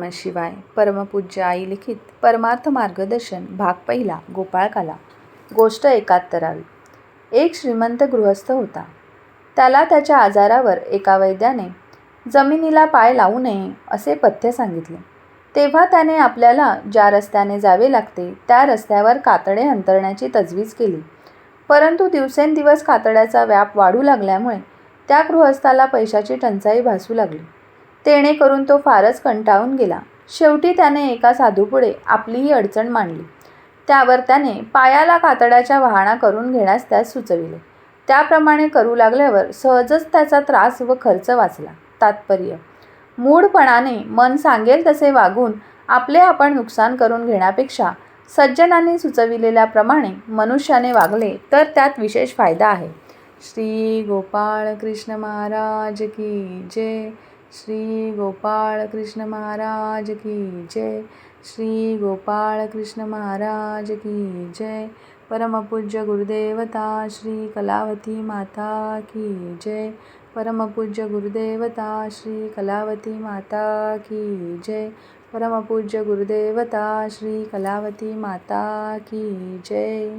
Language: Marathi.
नमः शिवाय. परमपूज्य आई लिखित परमार्थ मार्गदर्शन भाग पहिला. गोपाळकाला. गोष्ट 71. एक श्रीमंत गृहस्थ होता. त्याला त्याच्या आजारावर एका वैद्याने जमिनीला पाय लावू नये असे पथ्य सांगितले. तेव्हा त्याने आपल्याला ज्या रस्त्याने जावे लागते त्या रस्त्यावर कातडे अंतरण्याची तजवीज केली. परंतु दिवसेंदिवस कातड्याचा व्याप वाढू लागल्यामुळे त्या गृहस्थाला पैशाची टंचाई भासू लागली. तेणे करून तो फारच कंटाळून गेला. शेवटी त्याने एका साधूपुढे आपली ही अडचण मांडली. त्यावर त्याने पायाला कातड्याच्या वहाणा करून घेण्यास त्यास सुचविले. त्याप्रमाणे करू लागल्यावर सहजच त्याचा त्रास व खर्च वाचला. तात्पर्य: मूढपणाने मन सांगेल तसे वागून आपले आपण नुकसान करून घेण्यापेक्षा सज्जनांनी सुचविलेल्याप्रमाणे मनुष्याने वागले तर त्यात विशेष फायदा आहे. श्री गोपाळ कृष्ण महाराज की जय. श्री गोपाळ कृष्ण महाराज की जय. श्री गोपाळ कृष्ण महाराज की जय. परमपूज्य गुरुदेवता श्री कलावती माता की जय. परमपूज्य गुरुदेवता श्री कलावती माता की जय. परमपूज्य गुरुदेवता श्री कलावती माता की जय.